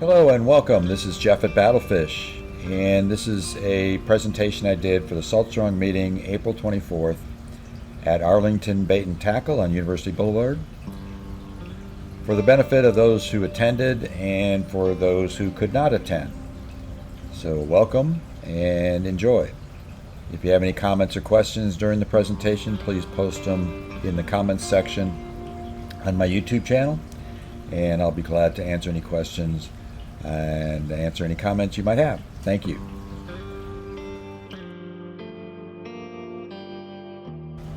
Hello and welcome. This is Jeff at BattleFish, and this is a presentation I did for the Salt Strong meeting April 24th at Arlington Bait and Tackle on University Boulevard. For the benefit of those who attended and for those who could not attend. So welcome and enjoy. If you have any comments or questions during the presentation, please post them in the comments section on my YouTube channel, and I'll be glad to answer any questions and answer any comments you might have. Thank you.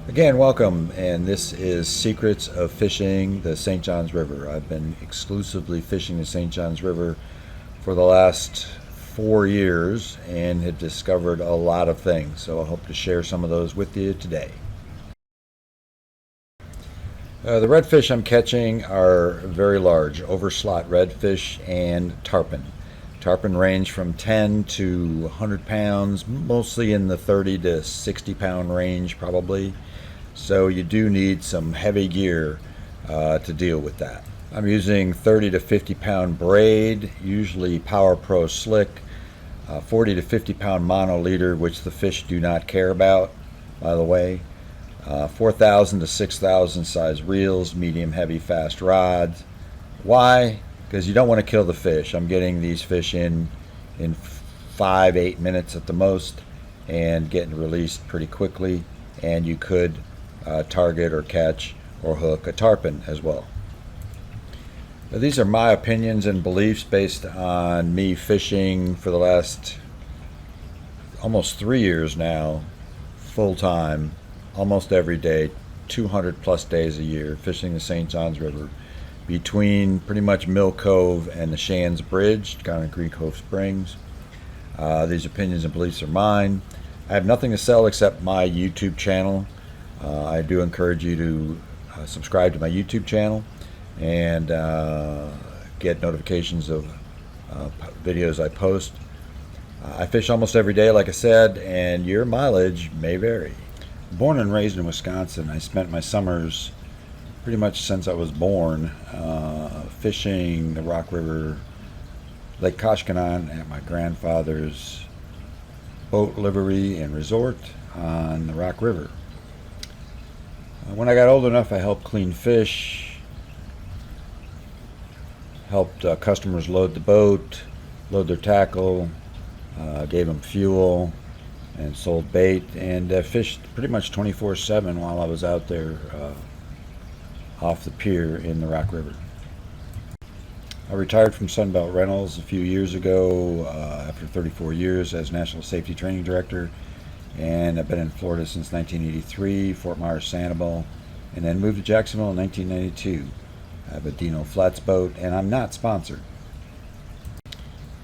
Again, welcome, and this is Secrets of Fishing the St. Johns River. I've been exclusively fishing the St. Johns River for the last 4 years and have discovered a lot of things, so I hope to share some of those with you today. The redfish I'm catching are very large, overslot redfish and tarpon. Tarpon range from 10 to 100 pounds, mostly in the 30 to 60 pound range probably. So you do need some heavy gear to deal with that. I'm using 30 to 50 pound braid, usually Power Pro slick, 40 to 50 pound mono leader, which the fish do not care about, by the way. 4,000 to 6,000 size reels, medium, heavy, fast rods. Why? Because you don't want to kill the fish. I'm getting these fish in 5-8 minutes at the most and getting released pretty quickly, and you could target or catch or hook a tarpon as well. Now, these are my opinions and beliefs based on me fishing for the last almost 3 years now, full time, almost every day, 200 plus days a year, fishing the St. Johns River between pretty much Mill Cove and the Shands Bridge down in Green Cove Springs. These opinions and beliefs are mine. I have nothing to sell except my YouTube channel. I do encourage you to subscribe to my YouTube channel and get notifications of videos I post. I fish almost every day, like I said, and your mileage may vary. Born and raised in Wisconsin, I spent my summers pretty much since I was born fishing the Rock River, Lake Koshkonong at my grandfather's boat livery and resort on the Rock River. When I got old enough, I helped clean fish, helped customers load the boat, load their tackle, gave them fuel, and sold bait, and fished pretty much 24/7 while I was out there off the pier in the Rock River. I retired from Sunbelt Rentals a few years ago after 34 years as National Safety Training Director, and I've been in Florida since 1983, Fort Myers, Sanibel, and then moved to Jacksonville in 1992. I have a Dino Flats boat, and I'm not sponsored.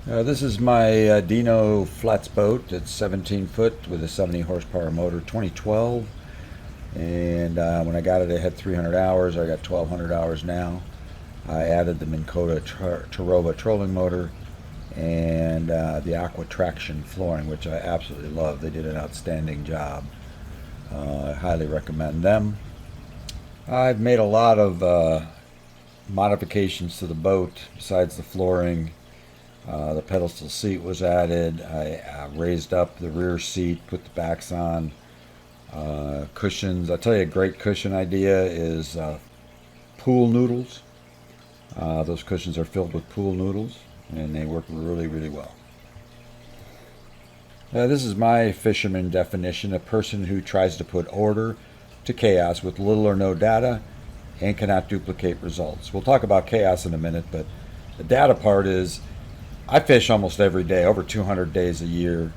This is my Dino Flats boat. It's 17 foot with a 70 horsepower motor, 2012. And when I got it, it had 300 hours. I got 1,200 hours now. I added the Minn Kota Tarova trolling motor and the Aqua Traction flooring, which I absolutely love. They did an outstanding job. I highly recommend them. I've made a lot of modifications to the boat besides the flooring. The pedestal seat was added. I raised up the rear seat, put the backs on. Cushions. I'll tell you a great cushion idea is pool noodles. Those cushions are filled with pool noodles, and they work really, really well. This is my fisherman definition: a person who tries to put order to chaos with little or no data and cannot duplicate results. We'll talk about chaos in a minute, but the data part is I fish almost every day, over 200 days a year.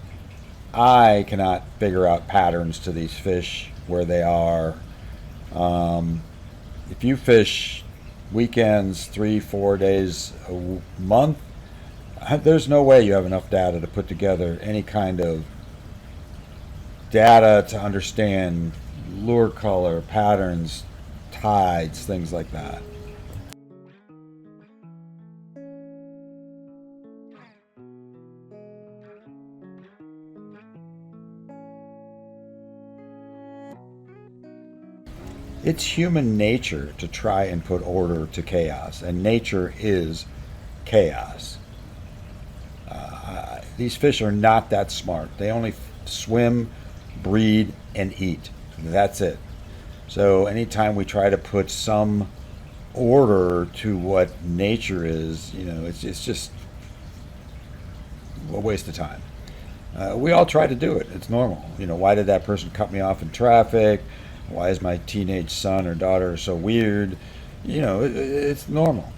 I cannot figure out patterns to these fish, where they are. If you fish weekends, 3-4 days a month, there's no way you have enough data to put together any kind of data to understand lure color, patterns, tides, things like that. It's human nature to try and put order to chaos, and nature is chaos. these fish are not that smart. They only swim, breed, and eat. That's it. So anytime we try to put some order to what nature is, it's just a waste of time. We all try to do it. It's normal. Why did that person cut me off in traffic? Why is my teenage son or daughter so weird? It's normal.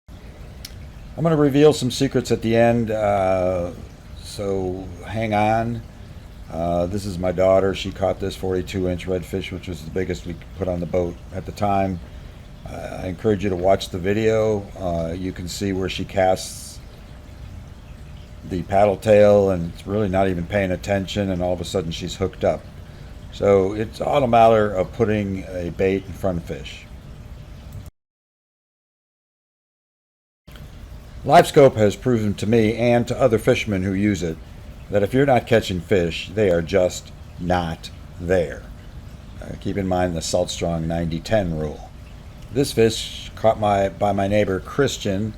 I'm going to reveal some secrets at the end, so hang on. This is my daughter. She caught this 42-inch redfish, which was the biggest we could put on the boat at the time. I encourage you to watch the video. You can see where she casts the paddle tail, and it's really not even paying attention, and all of a sudden she's hooked up. So it's all a matter of putting a bait in front of fish. LiveScope has proven to me and to other fishermen who use it that if you're not catching fish, they are just not there. Keep in mind the Salt Strong 90-10 rule. This fish caught by my neighbor Christian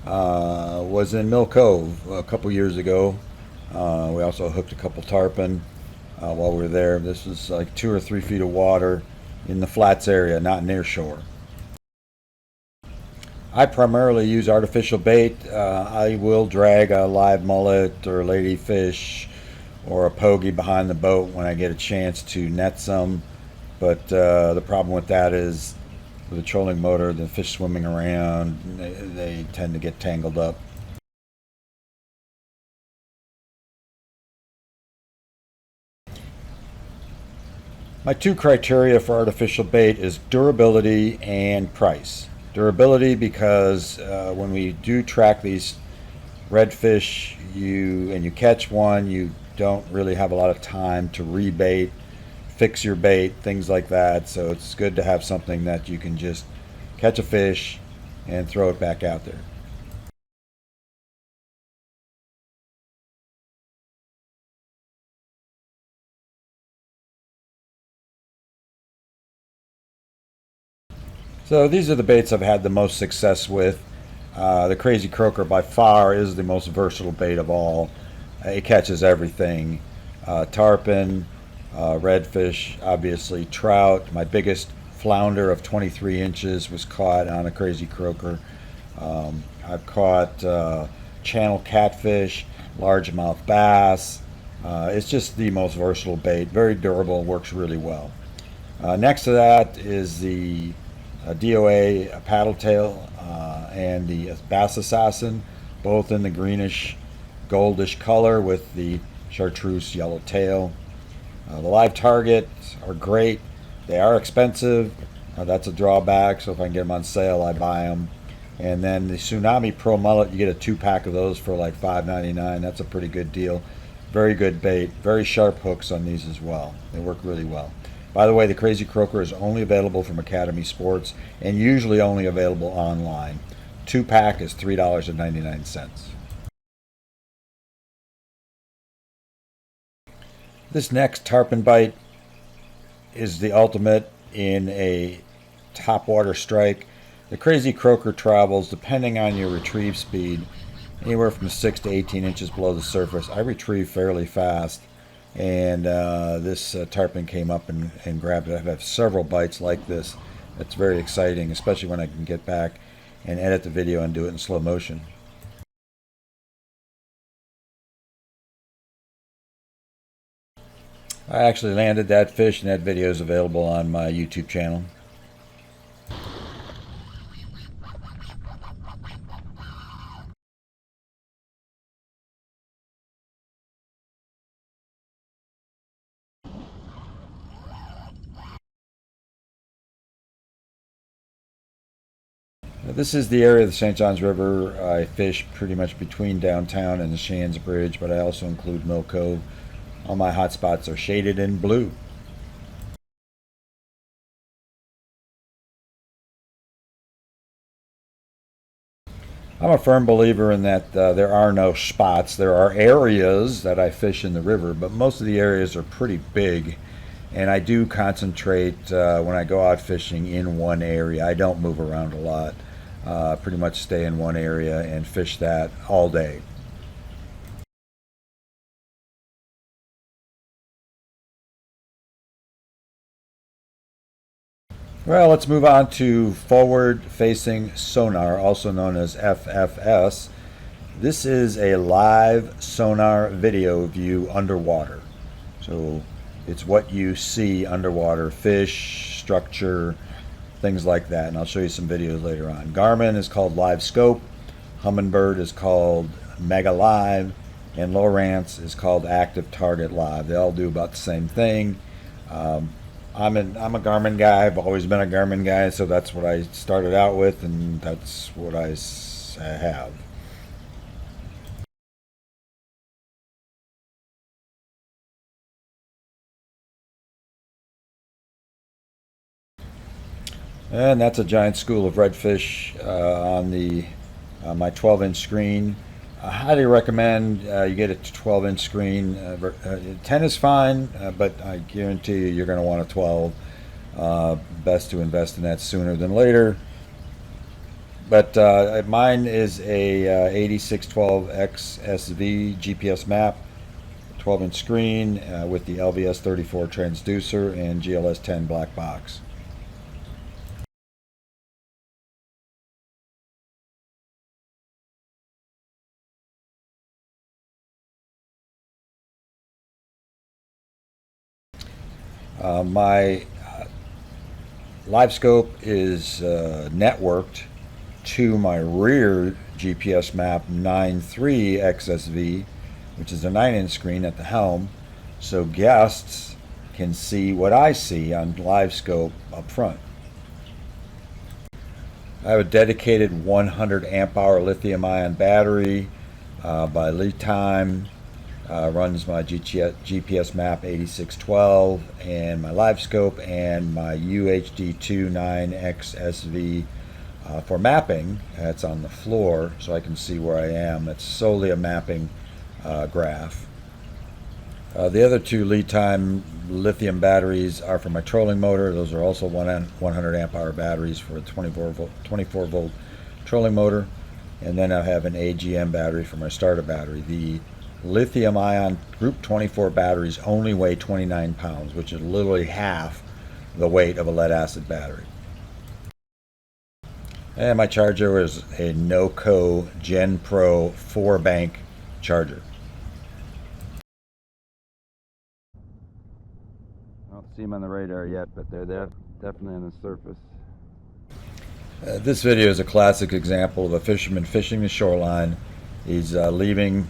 was in Mill Cove a couple years ago. We also hooked a couple tarpon while we were there. This was like 2 or 3 feet of water in the flats area, not near shore. I primarily use artificial bait. I will drag a live mullet or ladyfish or a pogie behind the boat when I get a chance to net some. But the problem with that is with a trolling motor, the fish swimming around, they tend to get tangled up. My 2 criteria for artificial bait is durability and price. Durability because when we do track these redfish, and you catch one, you don't really have a lot of time to rebait, fix your bait, things like that. So it's good to have something that you can just catch a fish and throw it back out there. So these are the baits I've had the most success with. The Crazy Croaker by far is the most versatile bait of all. It catches everything. Tarpon, redfish, obviously trout. My biggest flounder of 23 inches was caught on a Crazy Croaker. I've caught channel catfish, largemouth bass. It's just the most versatile bait. Very durable, works really well. Next to that is the DOA paddle tail and the Bass Assassin, both in the greenish goldish color with the chartreuse yellow tail. The live targets are great. They are expensive. That's a drawback, so if I can get them on sale, I buy them. And then the Tsunami Pro Mullet, you get a 2-pack of those for like $5.99. That's a pretty good deal. Very good bait. Very sharp hooks on these as well. They work really well. By the way, the Crazy Croaker is only available from Academy Sports and usually only available online. 2-pack is $3.99. This next tarpon bite is the ultimate in a topwater strike. The Crazy Croaker travels, depending on your retrieve speed, anywhere from 6 to 18 inches below the surface. I retrieve fairly fast. And this tarpon came up and grabbed it. I've had several bites like this. It's very exciting, especially when I can get back and edit the video and do it in slow motion. I actually landed that fish, and that video is available on my YouTube channel. This is the area of the St. Johns River. I fish pretty much between downtown and the Shands Bridge, but I also include Mill Cove. All my hot spots are shaded in blue. I'm a firm believer in that there are no spots. There are areas that I fish in the river, but most of the areas are pretty big. And I do concentrate when I go out fishing in one area. I don't move around a lot. pretty much stay in one area and fish that all day. Well, let's move on to Forward Facing Sonar, also known as FFS. This is a live sonar video view underwater. So it's what you see underwater, fish, structure, things like that. And I'll show you some videos later on. Garmin is called LiveScope, Humminbird is called Mega Live, and Lowrance is called Active Target Live. They all do about the same thing. I'm a Garmin guy. I've always been a Garmin guy, so that's what I started out with, and that's what I have. And that's a giant school of redfish on the my 12-inch screen. I highly recommend you get a 12-inch screen. 10 is fine, but I guarantee you're going to want a 12. Best to invest in that sooner than later. But mine is a 8612 XSV GPS map, 12-inch screen with the LVS 34 transducer and GLS 10 black box. My LiveScope is networked to my rear GPS map 93 XSV, which is a 9-inch screen at the helm, so guests can see what I see on LiveScope up front. I have a dedicated 100 amp hour lithium ion battery by lead time. Runs my GPS map 8612 and my LiveScope and my UHD29XSV for mapping. That's on the floor so I can see where I am. It's solely a mapping graph. The other two lead time lithium batteries are for my trolling motor. Those are also 100 amp hour batteries for a 24 volt trolling motor. And then I have an AGM battery for my starter battery. The lithium ion group 24 batteries only weigh 29 pounds, which is literally half the weight of a lead acid battery. And my charger is a NOCO Gen Pro 4-bank charger. I don't see them on the radar yet, but they're there, definitely on the surface. This video is a classic example of a fisherman fishing the shoreline. He's leaving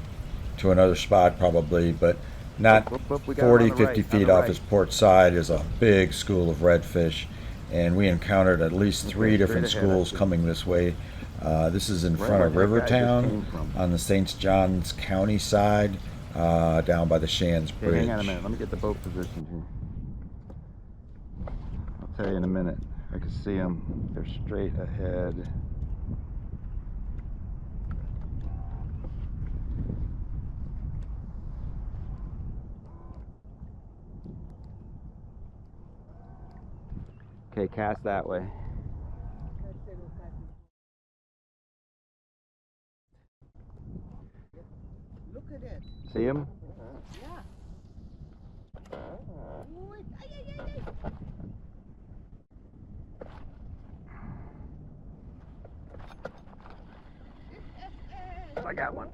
to another spot probably, but not 40, 50 feet off his port side is a big school of redfish, and we encountered at least 3 different schools coming this way. This is in front of Rivertown on the St. Johns County side, down by the Shands Bridge. Hey, hang on a minute, let me get the boat positioned here. I'll tell you in a minute. I can see them. They're straight ahead. Okay, cast that way. Look at it. See him? Yeah. I got one.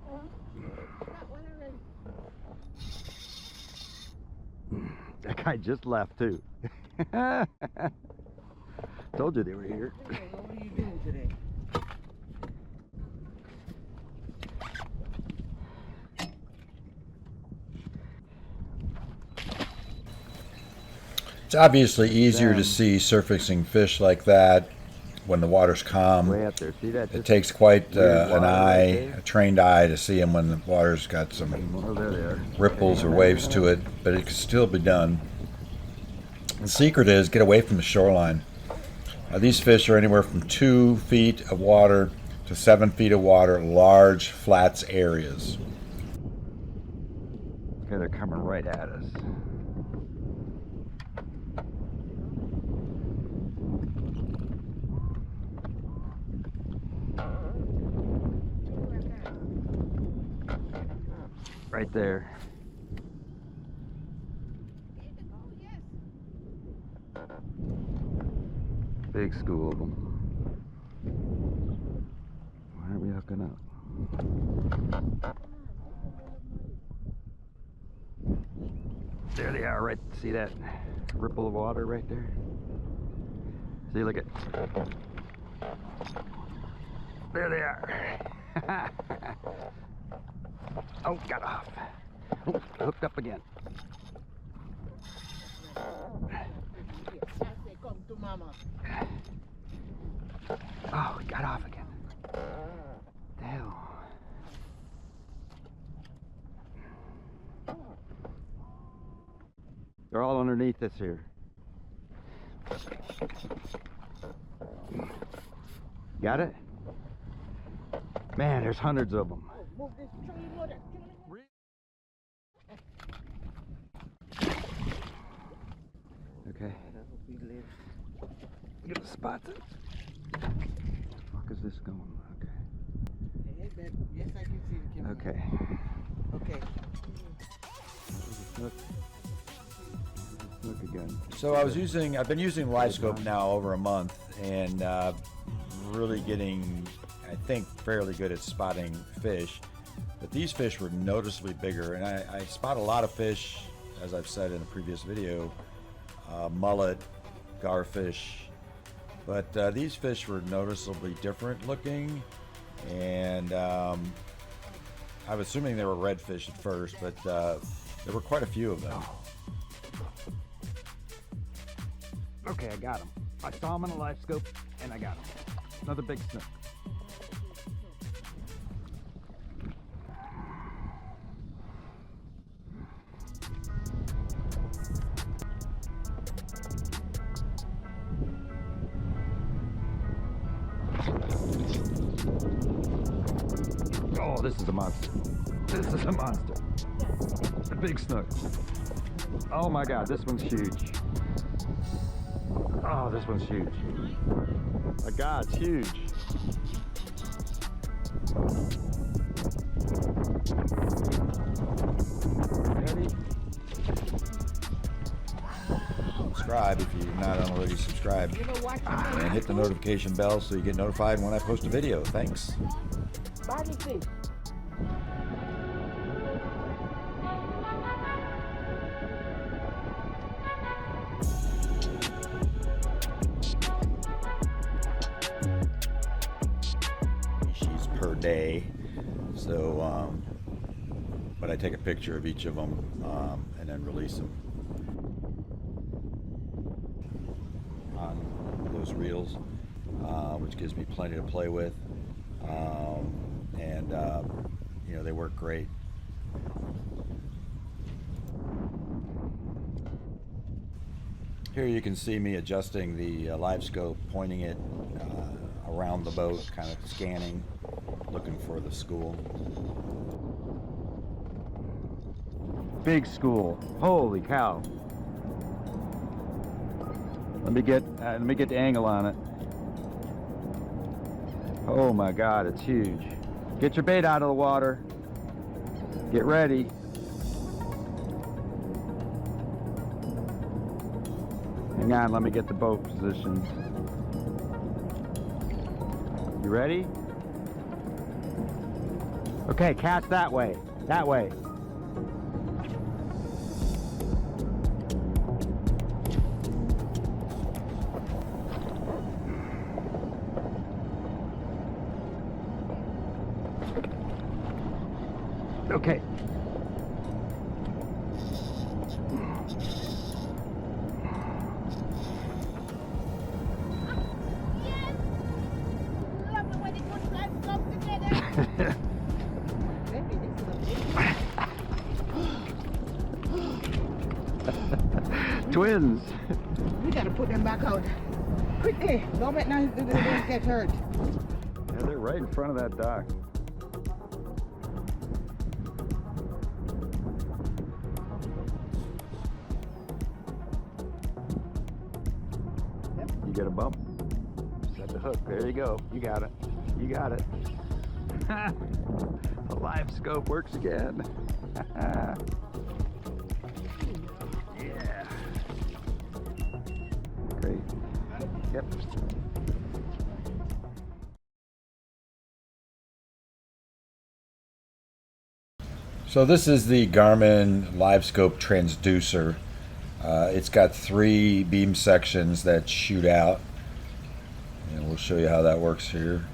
That guy just left too. Told you they were here. What are you doing today? It's obviously easier to see surfacing fish like that when the water's calm. Way up there. See that? It takes quite an eye, a trained eye, to see them when the water's got some ripples or waves to it, but it can still be done. The secret is get away from the shoreline. These fish are anywhere from 2 feet of water to 7 feet of water, large flats areas. Okay, they're coming right at us. right there. Oh, yes. Big school of them. Why aren't we hooking up? There they are, right? See that ripple of water right there? See, look at. There they are. Oh, got off. Oh, hooked up again. Come to mama. Oh, got off again. The hell. They're all underneath this here. Got it? Man, there's hundreds of them. Move this tree, mother. Okay. We live. Get the spots. Where the fuck is this going? Okay. Yes, I can see the camera. Okay. Okay. Look again. So I've been using LiveScope now over a month, and really getting, I think, fairly good at spotting fish. But these fish were noticeably bigger, and I spot a lot of fish, as I've said in a previous video, mullet, garfish, but these fish were noticeably different looking, and I'm assuming they were redfish at first, but there were quite a few of them. Okay, I got him. I saw him on the LiveScope, and I got him. Another big snook. Oh, this is a monster. This is a monster. A big snook. Oh my God, this one's huge. Oh, this one's huge. My God, it's huge. Ready? Subscribe if you're not already subscribed, and hit the notification bell so you get notified when I post a video. Thanks. BattleFish. Per day, so but I take a picture of each of them and then release them on those reels, which gives me plenty to play with, and you know, they work great. Here you can see me adjusting the LiveScope, pointing it around the boat, kind of scanning, looking for the school. Big school. Holy cow. Let me get the angle on it. Oh my God, it's huge. Get your bait out of the water. Get ready. Hang on, let me get the boat positioned. You ready? Okay, cast that way. That way. Okay. Love it when you put LiveScope together. Maybe this is a big Twins. We gotta put them back out. Quickly. Don't let them get hurt. Yeah, they're right in front of that dock. You get a bump. Set the hook. There you go. You got it. You got it. The LiveScope works again. Yeah. Great. Yep. So this is the Garmin LiveScope transducer. It's got 3 beam sections that shoot out, and we'll show you how that works here.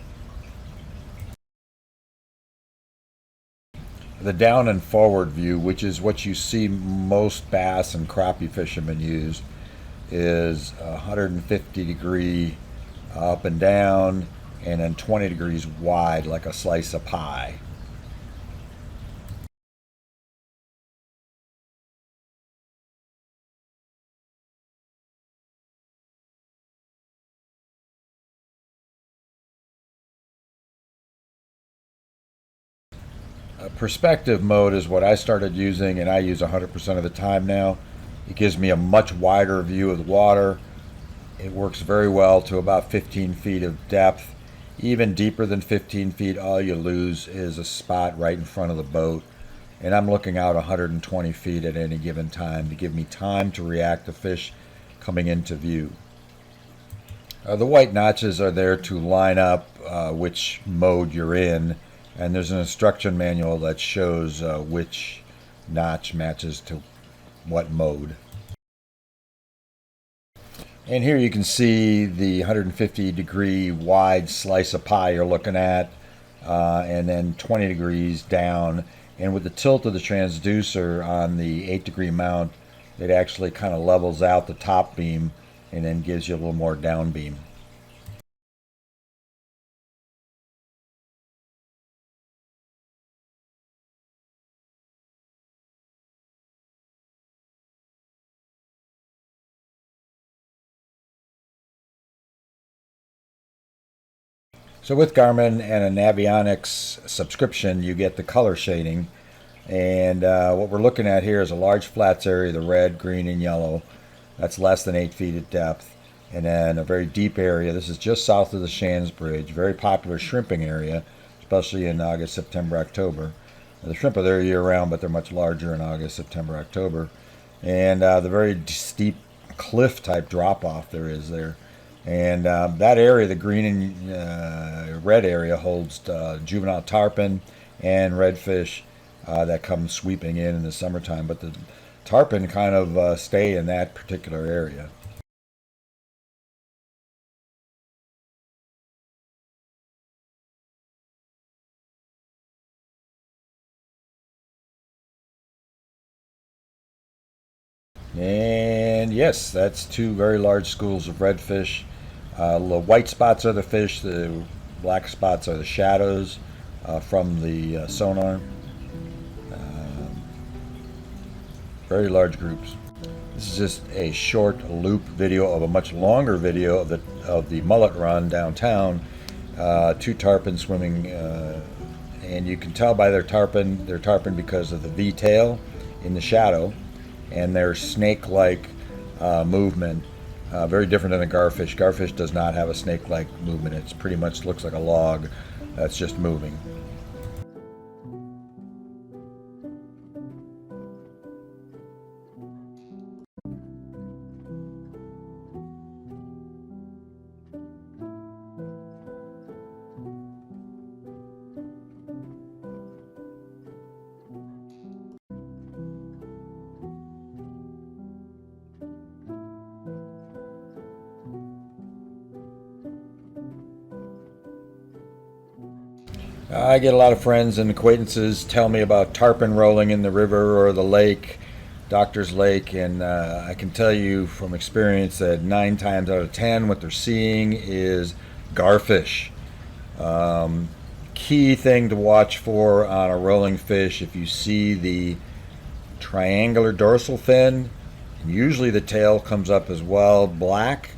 The down and forward view, which is what you see most bass and crappie fishermen use, is 150 degree up and down, and then 20 degrees wide like a slice of pie. Perspective mode is what I started using, and I use 100% of the time now. It gives me a much wider view of the water. It works very well to about 15 feet of depth. Even deeper than 15 feet, all you lose is a spot right in front of the boat. And I'm looking out 120 feet at any given time to give me time to react to fish coming into view. The white notches are there to line up which mode you're in, and there's an instruction manual that shows which notch matches to what mode. And here you can see the 150 degree wide slice of pie you're looking at, and then 20 degrees down. And with the tilt of the transducer on the 8-degree mount, it actually kind of levels out the top beam and then gives you a little more down beam. So with Garmin and a Navionics subscription, you get the color shading. And what we're looking at here is a large flats area, the red, green, and yellow. That's less than 8 feet of depth. And then a very deep area. This is just south of the Shands Bridge. Very popular shrimping area, especially in August, September, October. The shrimp are there year-round, but they're much larger in August, September, October. And the very steep cliff-type drop-off there is there. And that area, the green and red area, holds juvenile tarpon and redfish that come sweeping in the summertime. But the tarpon kind of stay in that particular area. And yes, that's 2 very large schools of redfish. The white spots are the fish, the black spots are the shadows from the sonar. Very large groups. This is just a short loop video of a much longer video of the mullet run downtown. 2 tarpon swimming, and you can tell by their tarpon because of the V tail in the shadow and their snake-like movement. Very different than a garfish. Garfish does not have a snake-like movement. It pretty much looks like a log that's just moving. I get a lot of friends and acquaintances tell me about tarpon rolling in the river or the lake, Doctor's Lake, and I can tell you from experience that 9 times out of 10 what they're seeing is garfish. Key thing to watch for on a rolling fish, if you see the triangular dorsal fin, and usually the tail comes up as well, black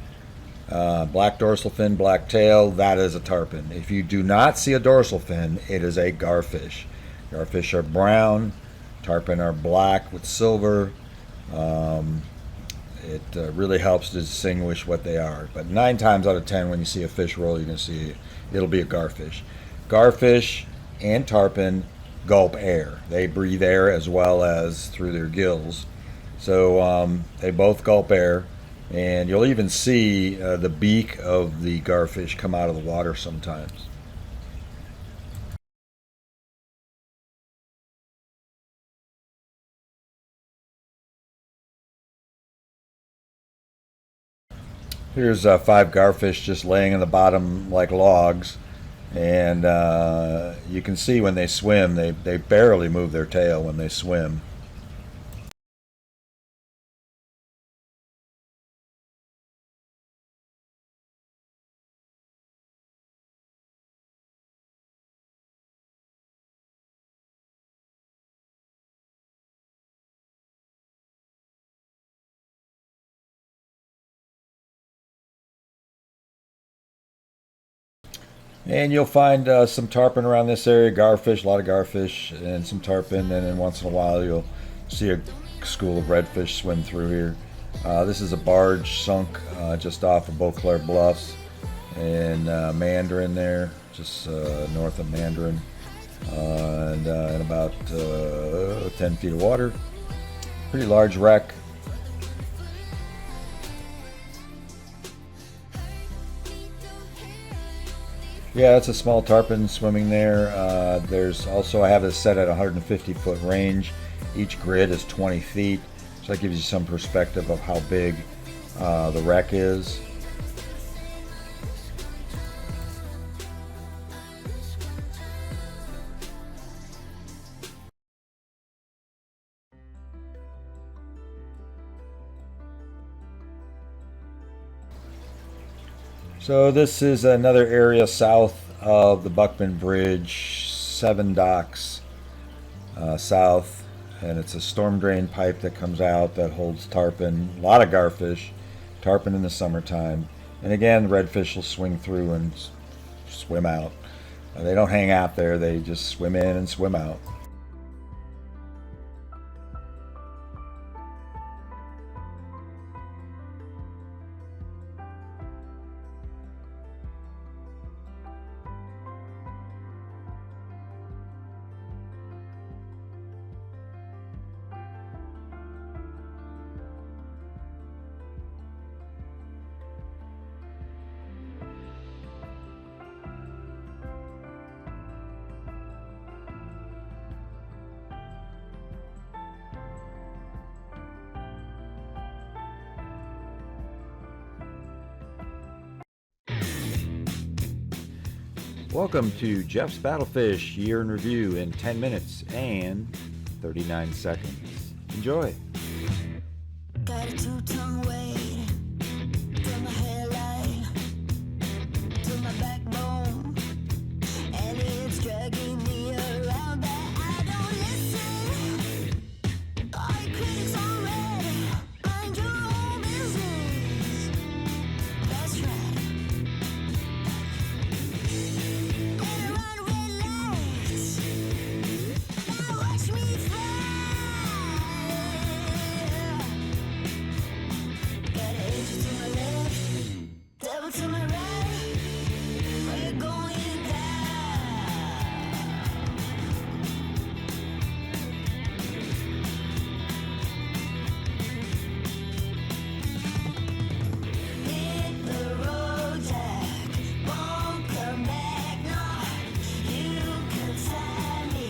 dorsal fin, black tail, that is a tarpon. If you do not see a dorsal fin, it is a garfish. Garfish are brown, tarpon are black with silver. It really helps to distinguish what they are. But 9 times out of 10 when you see a fish roll, you're going to see it'll be a garfish. Garfish and tarpon gulp air. They breathe air as well as through their gills. So they both gulp air, and you'll even see the beak of the garfish come out of the water sometimes. Here's 5 garfish just laying in the bottom like logs, and you can see when they swim, they barely move their tail when they swim. And you'll find some tarpon around this area, garfish, a lot of garfish, and some tarpon, and then once in a while you'll see a school of redfish swim through here. This is a barge sunk just off of Beauclair Bluffs in Mandarin there, just north of Mandarin, and in about 10 feet of water. Pretty large wreck. Yeah, it's a small tarpon swimming there. There's also, I have this set at 150-foot range. Each grid is 20 feet, so that gives you some perspective of how big the wreck is. So this is another area south of the Buckman Bridge, 7 docks south, and it's a storm drain pipe that comes out that holds tarpon, a lot of garfish, tarpon in the summertime, and again the redfish will swing through and swim out. They don't hang out there, they just swim in and swim out. Welcome to Jeff's BattleFish Year in Review in 10 minutes and 39 seconds. Enjoy. Got a 2-ton weight from my hairline to my backbone, and it's dragging me around, but I don't listen. All your critics already mind your own business. That's right. Better run red lights. Now watch me fly. Got angels to my left, devil to my right. We're going down. Hit the road, Jack. Won't come back, no. You can tie me.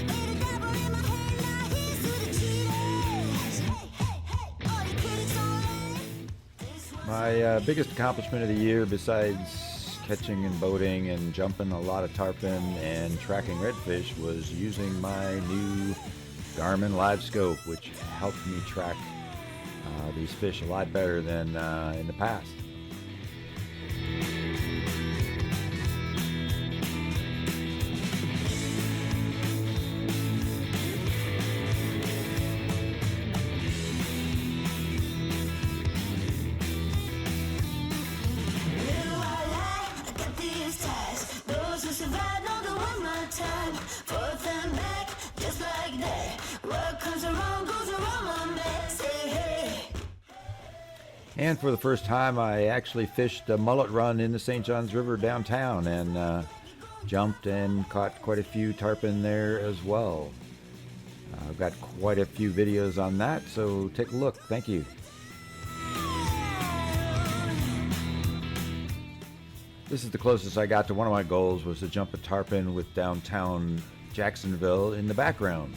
Got a devil in my head, now here's to the cheaters. Hey, hey, hey, all the critics already. This one's My biggest accomplishment of the year, besides catching and boating and jumping a lot of tarpon and tracking redfish, was using my new Garmin LiveScope, which helped me track these fish a lot better than in the past. little while I got these ties. Those who survive know the one more time. Forth and back, just like that. What comes around goes around, my man. Say hey. And for the first time, I actually fished a mullet run in the St. Johns River downtown, and jumped and caught quite a few tarpon there as well. I've got quite a few videos on that, so take a look. Thank you. This is the closest I got to one of my goals, was to jump a tarpon with downtown Jacksonville in the background.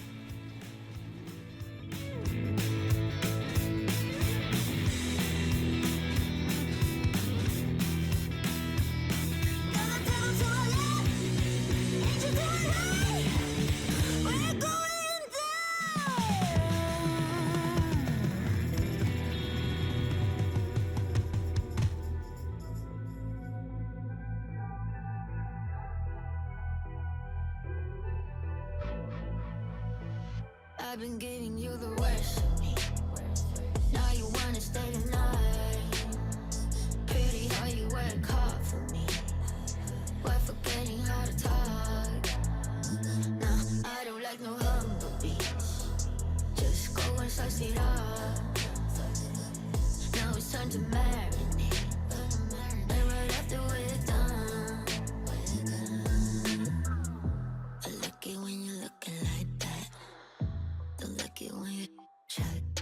I've been giving you the worst. Now you wanna stay the night. Pretty how you work hard for me. We're forgetting how to talk. Nah, I don't like no humble beats. Just go and slice it up. Now it's time to marinate. And right after we're done, I like it when you're looking like that. Don't like it when you chat.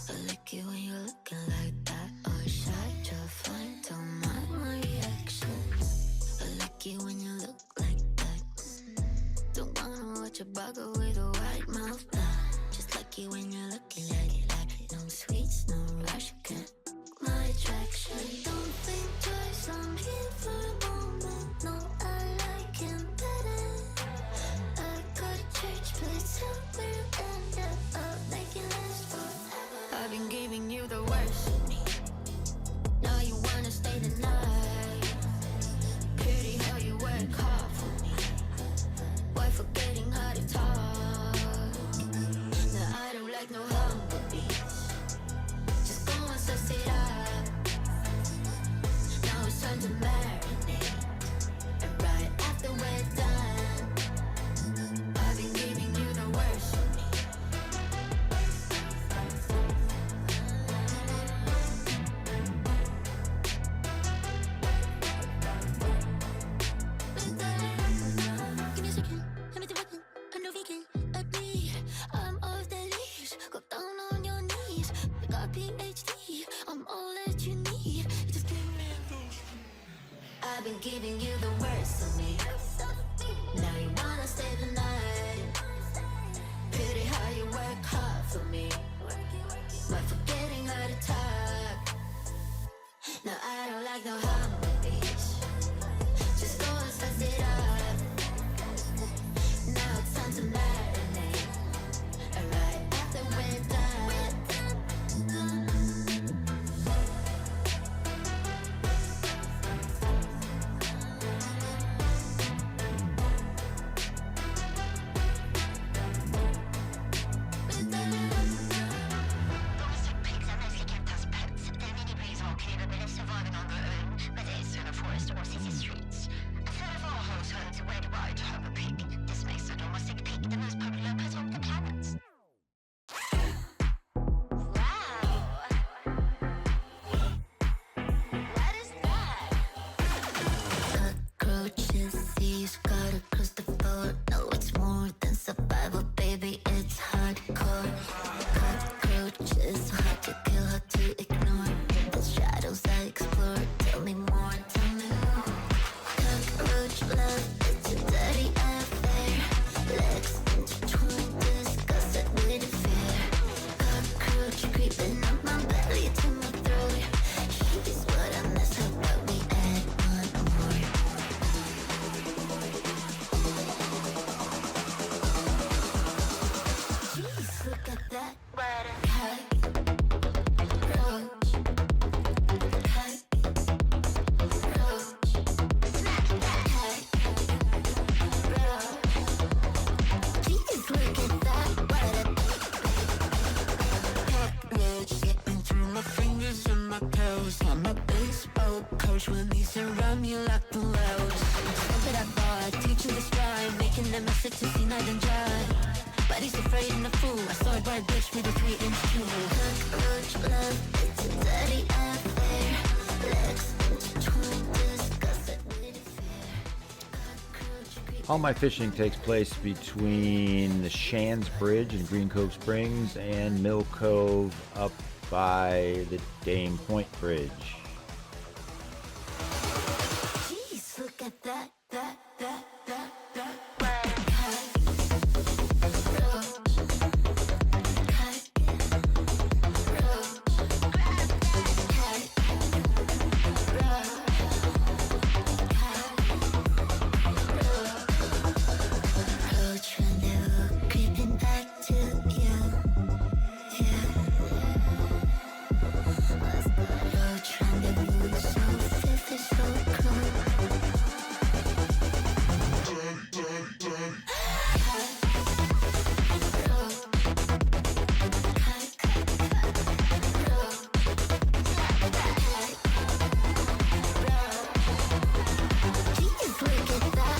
I like it when you're looking like that. Or shy, just fine, don't mind my reaction. I like it when you look like that. Don't wanna watch a bugger with a white mouth. Just like it when you're looking like that. No sweets, no rush, can't my attraction. Don't think twice, I'm here for a moment. No, I like him better. I go to church, please tell me you end up making last forever. I've been giving you the worst. Now you wanna stay the night. Pretty how you work hard for me. Why forgetting how to talk? Now I don't like no humble beats. Just go and suss it up. Now it's time to marinate. And right after we're done, I've been giving you the worst. Give me a second, I'm at the weapon, I'm no vegan, agree. I'm off the leash, go down on your knees. I got PhD, I'm all that you need. You just give me those. I've been giving you the worst of me. Now you wanna stay the night. Pretty how you work hard for me. But forgetting how to talk. No, I don't like no humble beats. Just go and suss it up. Now it's time to marinate. And right after we're done, Domestic pigs are mostly kept as pets. Their mini breeds are capable of surviving on their own, whether it's in a forest or city streets. A third of our households worldwide have a pig. This makes the domestic pig the most popular pet on the planet. Wow! What is that? cockroaches, thieves, gotta cross the board. No, it's more than survival, baby, it's hardcore. Cockroaches, hard to kill, hard to ignore. The shadows I explore, tell me more, tell me more. Cockroach love, it's a dirty affair. Legs intertwined, discuss it with fear. Cockroach creeping up my belly to my throat. Here's what I miss, how about we add one more? Jeez, look at that. Cockroach. Jeez, look at that. Cockroach slipping through my fingers and my toes. On my baseball coach when they surround me like the lows. Something I bought, teaching this rhyme, making them a sit to see night and dry. But he's afraid and a fool. I saw a bright bitch with a 3-inch tool. Cockroach love, it's a dirty affair. Legs intertwined, discuss it with fear. All my fishing takes place between the Shands Bridge in Green Cove Springs and Mill Cove up by the Dame Point Bridge. Jeez, look at that. Creeping back to you. Trying to move so fifth is so cool. Jeez, look at that.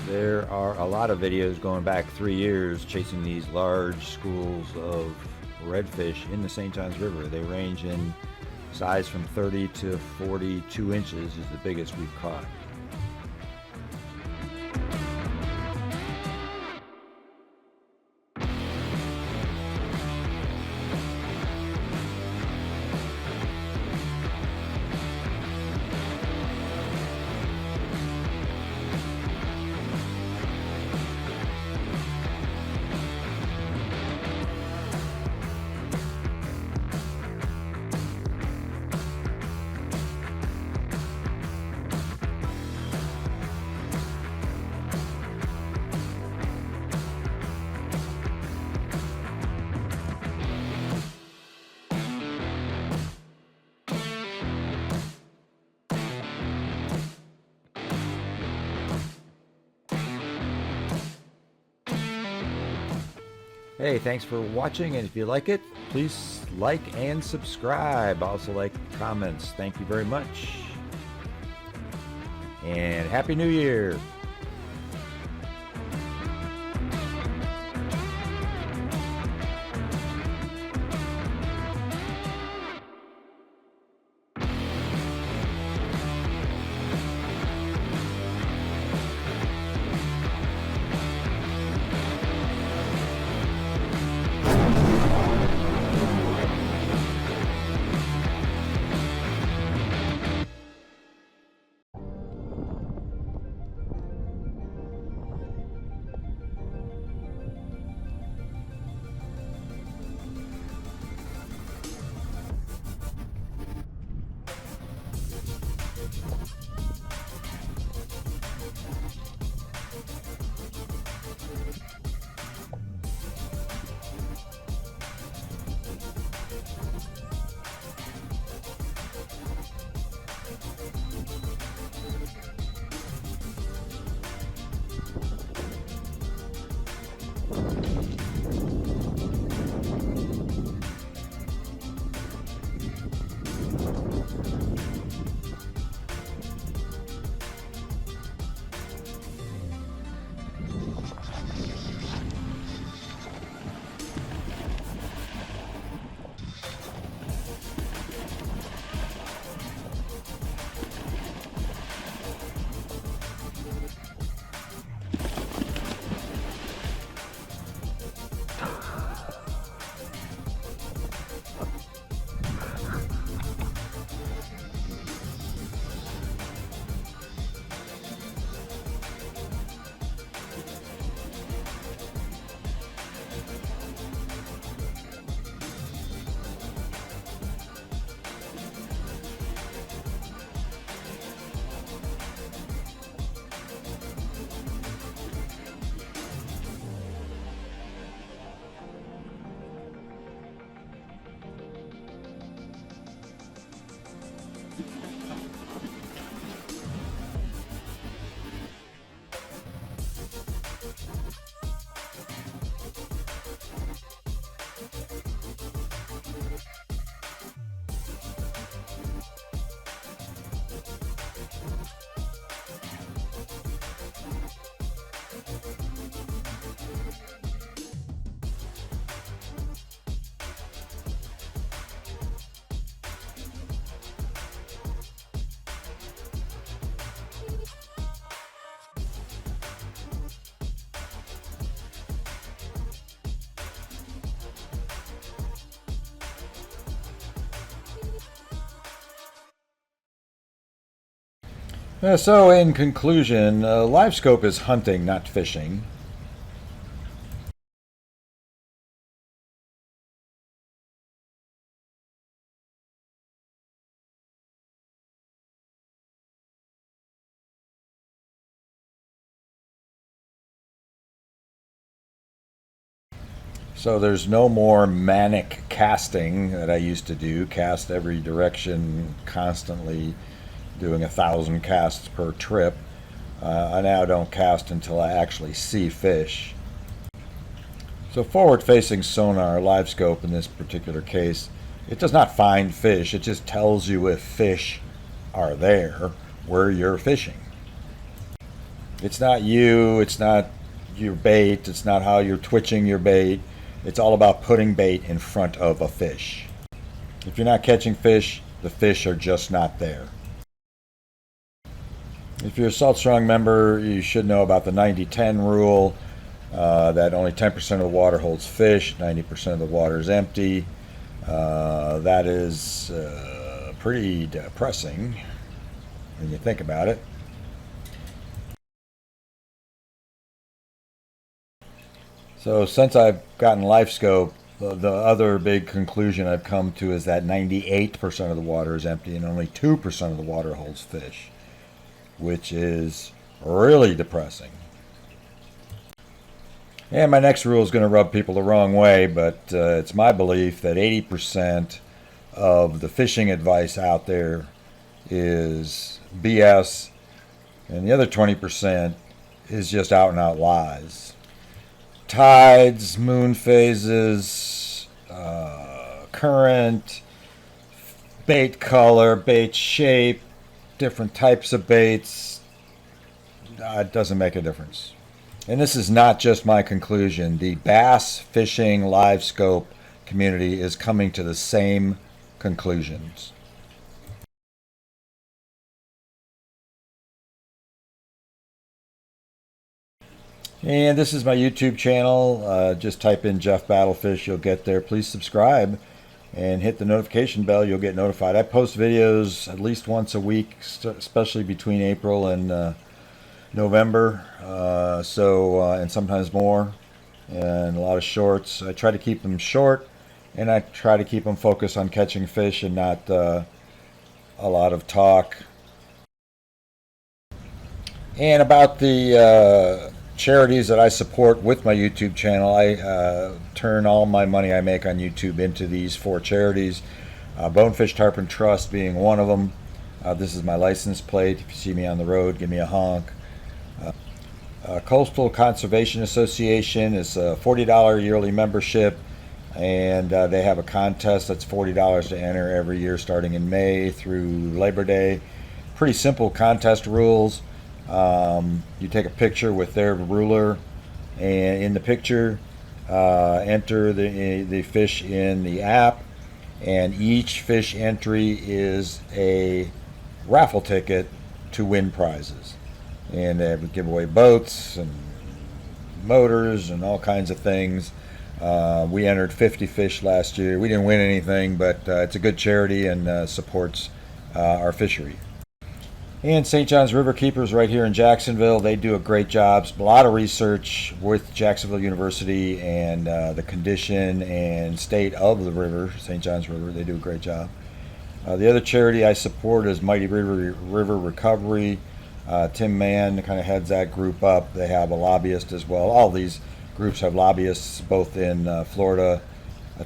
There are a lot of videos going back 3 years chasing these large schools of redfish in the St. Johns River. They range in size from 30 to 42 inches is the biggest we've caught. Hey, thanks for watching, and if you like it, please like and subscribe. Also like comments. Thank you very much. And Happy New Year! So in conclusion, LiveScope is hunting, not fishing. So there's no more manic casting that I used to do, cast every direction constantly, doing 1,000 casts per trip. I now don't cast until I actually see fish. So forward facing sonar, LiveScope in this particular case, it does not find fish, it just tells you if fish are there where you're fishing. It's not you, it's not your bait, it's not how you're twitching your bait. It's all about putting bait in front of a fish. If you're not catching fish, the fish are just not there. If you're a Salt Strong member, you should know about the 90-10 rule, that only 10% of the water holds fish, 90% of the water is empty. That is pretty depressing when you think about it. So since I've gotten LiveScope, the other big conclusion I've come to is that 98% of the water is empty and only 2% of the water holds fish, which is really depressing. And my next rule is going to rub people the wrong way, but it's my belief that 80% of the fishing advice out there is BS, and the other 20% is just out and out lies. Tides, moon phases, current, bait color, bait shape, different types of baits, it doesn't make a difference. And this is not just my conclusion. The bass fishing LiveScope community is coming to the same conclusions. And this is my YouTube channel. Just type in Jeff BattleFish, you'll get there. Please subscribe and hit the notification bell. You'll get notified. I post videos at least once a week, especially between April and November. And sometimes more, and a lot of shorts. I try to keep them short, and I try to keep them focused on catching fish and not a lot of talk. And about the charities that I support with my YouTube channel, I turn all my money I make on YouTube into these 4 charities. Bonefish Tarpon Trust being one of them. This is my license plate. If you see me on the road, give me a honk. Coastal Conservation Association is a $40 yearly membership, and they have a contest that's $40 to enter every year starting in May through Labor Day. Pretty simple contest rules. You take a picture with their ruler, and in the picture enter the fish in the app, and each fish entry is a raffle ticket to win prizes. And they would give away boats and motors and all kinds of things. We entered 50 fish last year. We didn't win anything, but it's a good charity and supports our fishery. And St. John's River Keepers right here in Jacksonville, they do a great job. A lot of research with Jacksonville University and the condition and state of the river, St. John's River. They do a great job. The other charity I support is Mighty River Recovery. Tim Mann kind of heads that group up. They have a lobbyist as well. All these groups have lobbyists both in Florida,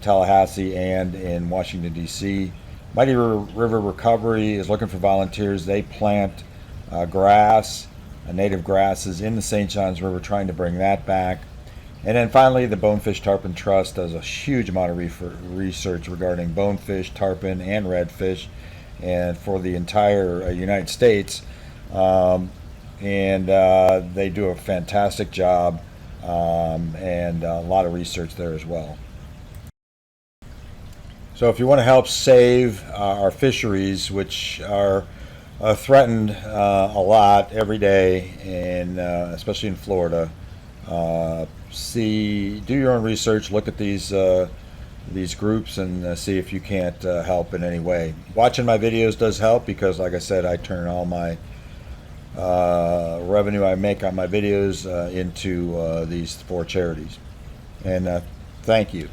Tallahassee, and in Washington, D.C. Mighty River Recovery is looking for volunteers. They plant grass, native grasses in the St. John's River, trying to bring that back. And then finally, the Bonefish Tarpon Trust does a huge amount of research regarding bonefish, tarpon, and redfish, and for the entire United States. They do a fantastic job, and a lot of research there as well. So if you want to help save our fisheries, which are threatened a lot every day, and especially in Florida, do your own research, look at these groups, and see if you can't help in any way. Watching my videos does help because, like I said, I turn all my revenue I make on my videos into these 4 charities. And thank you.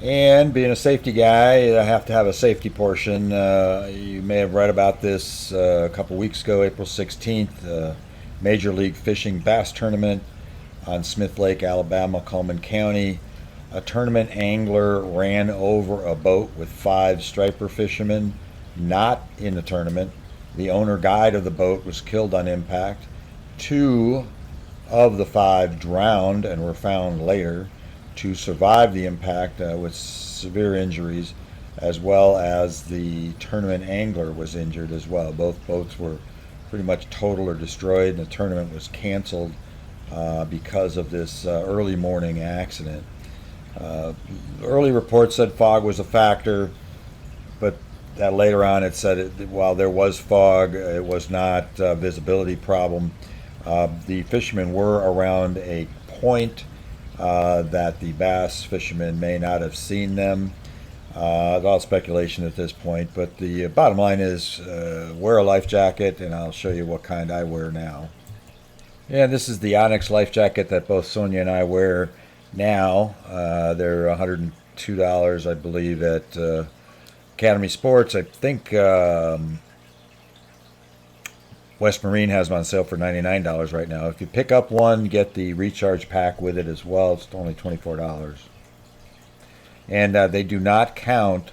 And being a safety guy, I have to have a safety portion. You may have read about this a couple weeks ago, April 16th, Major League Fishing Bass Tournament on Smith Lake, Alabama, Cullman County. A tournament angler ran over a boat with 5 striper fishermen not in the tournament. The owner guide of the boat was killed on impact. 2 of the 5 drowned and were found later. 2 survived the impact with severe injuries, as well as the tournament angler was injured as well. Both boats were pretty much total or destroyed, and the tournament was canceled because of this early morning accident. Early reports said fog was a factor, but that later on it said while there was fog, it was not a visibility problem. The fishermen were around a point that the bass fishermen may not have seen them. It's all speculation at this point, but the bottom line is wear a life jacket, and I'll show you what kind I wear now. Yeah, this is the Onyx life jacket that both Sonia and I wear now. They're $102, I believe, at Academy Sports. I think West Marine has them on sale for $99 right now. If you pick up one, get the recharge pack with it as well. It's only $24. And they do not count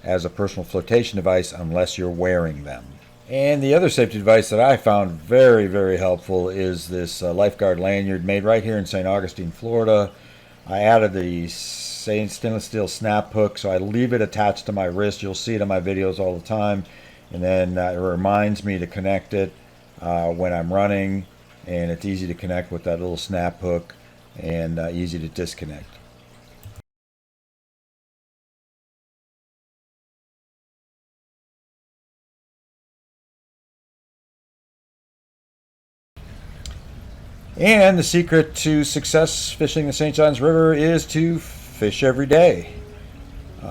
as a personal flotation device unless you're wearing them. And the other safety device that I found very, very helpful is this lifeguard lanyard made right here in St. Augustine, Florida. I added the stainless steel snap hook, so I leave it attached to my wrist. You'll see it in my videos all the time. And then it reminds me to connect it when I'm running, and it's easy to connect with that little snap hook and easy to disconnect. And the secret to success fishing the St. Johns River is to fish every day. The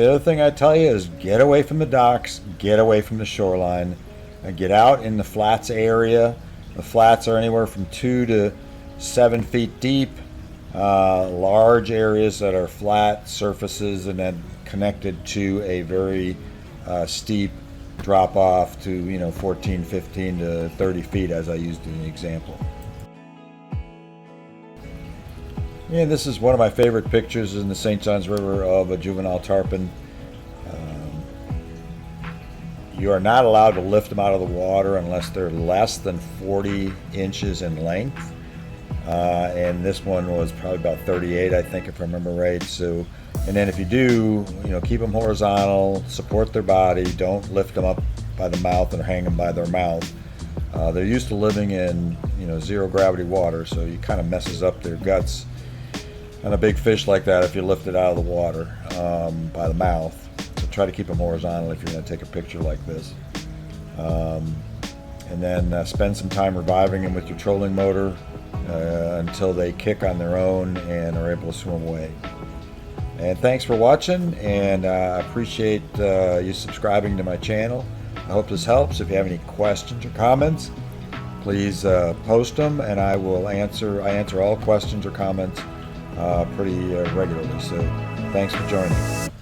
other thing I tell you is get away from the docks, get away from the shoreline, and get out in the flats area. The flats are anywhere from 2 to 7 feet deep. Large areas that are flat surfaces and then connected to a very steep drop off to 14, 15 to 30 feet as I used in the example. And this is one of my favorite pictures in the St. Johns River of a juvenile tarpon. You are not allowed to lift them out of the water unless they're less than 40 inches in length. And this one was probably about 38, I think, if I remember right. So, and then if you do, keep them horizontal, support their body, don't lift them up by the mouth and hang them by their mouth. They're used to living in, zero gravity water, so it kind of messes up their guts on a big fish like that if you lift it out of the water by the mouth. So try to keep them horizontal if you're going to take a picture like this. And then spend some time reviving them with your trolling motor until they kick on their own and are able to swim away. And thanks for watching, and I appreciate you subscribing to my channel. I hope this helps. If you have any questions or comments, please post them, and I will answer. I answer all questions or comments pretty regularly. So thanks for joining.